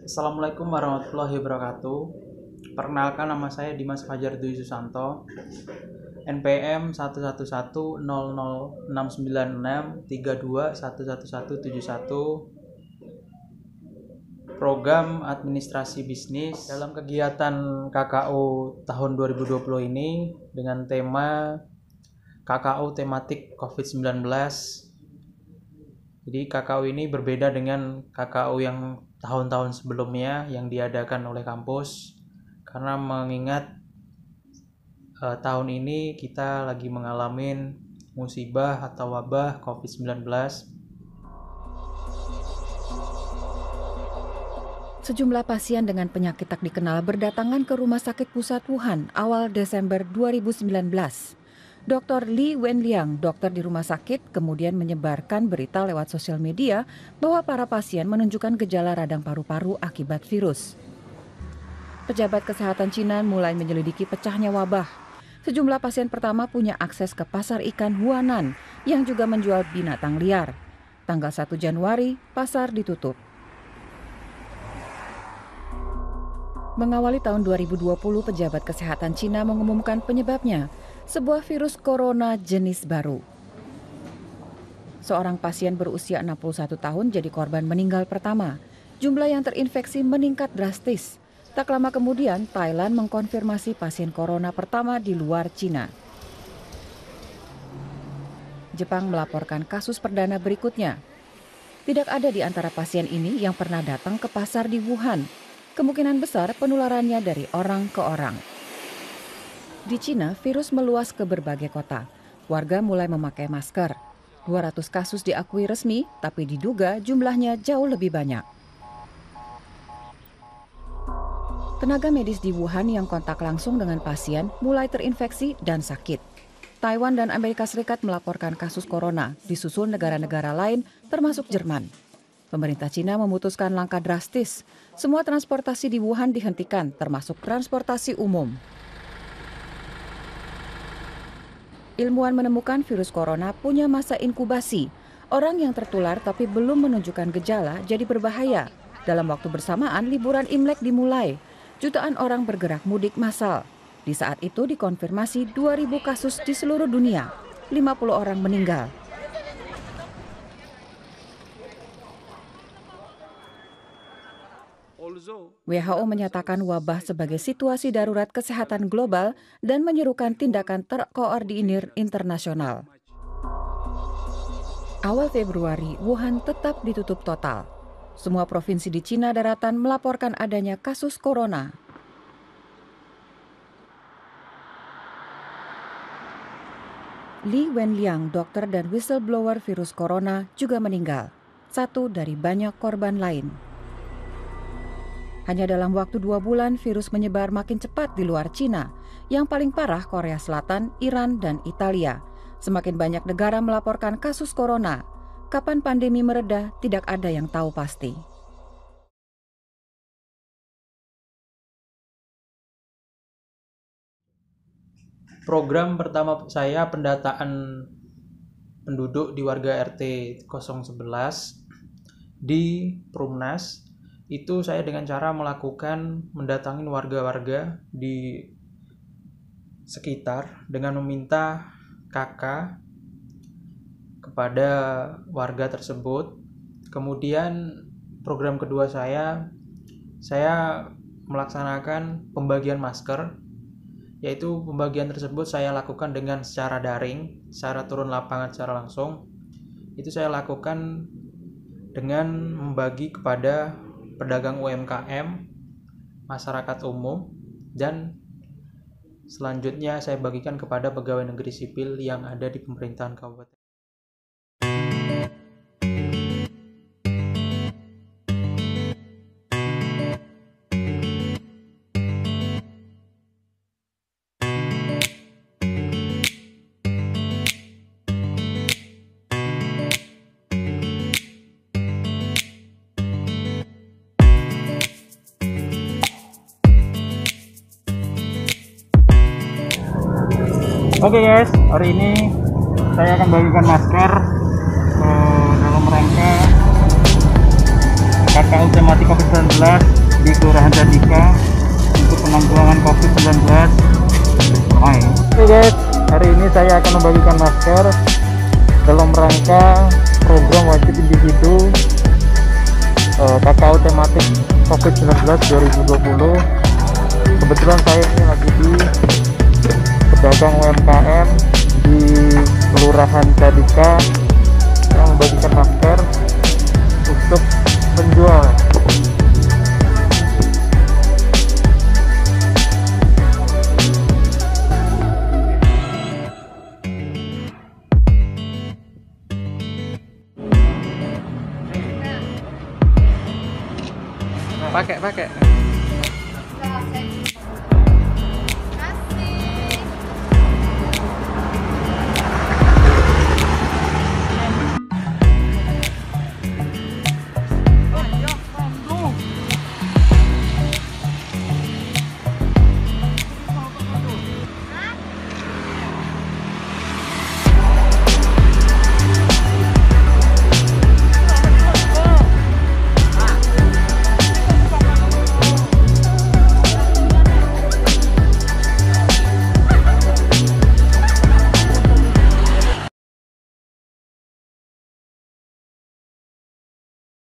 Assalamualaikum warahmatullahi wabarakatuh. Perkenalkan, nama saya Dimas Fajar Dwi Susanto, NPM 111006963211171, program administrasi bisnis. Dalam kegiatan KKO tahun 2020 ini dengan tema KKO tematik COVID-19. Jadi KKO ini berbeda dengan KKO yang tahun-tahun sebelumnya yang diadakan oleh kampus, karena mengingat tahun ini kita lagi mengalami musibah atau wabah COVID-19. Sejumlah pasien dengan penyakit tak dikenal berdatangan ke Rumah Sakit Pusat Wuhan awal Desember 2019. Dr. Li Wenliang, dokter di rumah sakit, kemudian menyebarkan berita lewat sosial media bahwa para pasien menunjukkan gejala radang paru-paru akibat virus. Pejabat kesehatan Cina mulai menyelidiki pecahnya wabah. Sejumlah pasien pertama punya akses ke pasar ikan Huanan yang juga menjual binatang liar. Tanggal 1 Januari, pasar ditutup. Mengawali tahun 2020, pejabat kesehatan Cina mengumumkan penyebabnya, sebuah virus corona jenis baru. Seorang pasien berusia 61 tahun jadi korban meninggal pertama. Jumlah yang terinfeksi meningkat drastis. Tak lama kemudian, Thailand mengkonfirmasi pasien corona pertama di luar Cina. Jepang melaporkan kasus perdana berikutnya. Tidak ada di antara pasien ini yang pernah datang ke pasar di Wuhan. Kemungkinan besar penularannya dari orang ke orang. Di Cina, virus meluas ke berbagai kota. Warga mulai memakai masker. 200 kasus diakui resmi, tapi diduga jumlahnya jauh lebih banyak. Tenaga medis di Wuhan yang kontak langsung dengan pasien mulai terinfeksi dan sakit. Taiwan dan Amerika Serikat melaporkan kasus corona, disusul negara-negara lain termasuk Jerman. Pemerintah Cina memutuskan langkah drastis. Semua transportasi di Wuhan dihentikan, termasuk transportasi umum. Ilmuwan menemukan virus corona punya masa inkubasi. Orang yang tertular tapi belum menunjukkan gejala jadi berbahaya. Dalam waktu bersamaan, liburan Imlek dimulai. Jutaan orang bergerak mudik massal. Di saat itu dikonfirmasi 2.000 kasus di seluruh dunia. 50 orang meninggal. WHO menyatakan wabah sebagai situasi darurat kesehatan global dan menyerukan tindakan terkoordinir internasional. Awal Februari, Wuhan tetap ditutup total. Semua provinsi di Cina daratan melaporkan adanya kasus corona. Li Wenliang, dokter dan whistleblower virus corona, juga meninggal. Satu dari banyak korban lain. Hanya dalam waktu 2 bulan, virus menyebar makin cepat di luar Cina. Yang paling parah Korea Selatan, Iran, dan Italia. Semakin banyak negara melaporkan kasus corona. Kapan pandemi mereda, tidak ada yang tahu pasti. Program pertama saya pendataan penduduk di warga RT 011 di Perumnas. Itu saya dengan cara melakukan mendatangi warga-warga di sekitar dengan meminta KK kepada warga tersebut. Kemudian program kedua saya melaksanakan pembagian masker, yaitu pembagian tersebut saya lakukan dengan secara daring, secara turun lapangan secara langsung. Itu saya lakukan dengan membagi kepada pedagang UMKM, masyarakat umum, dan selanjutnya saya bagikan kepada pegawai negeri sipil yang ada di pemerintahan kabupaten. Oke guys, hari ini saya akan bagikan masker dalam rangka KKO tematik COVID-19 Oke guys, hari ini saya akan membagikan masker dalam rangka program wajib individu KKU tematik COVID-19 2020. Kebetulan saya ini lagi di pedagang UMKM di Kelurahan Cadika yang membagikan masker untuk penjual. Pakai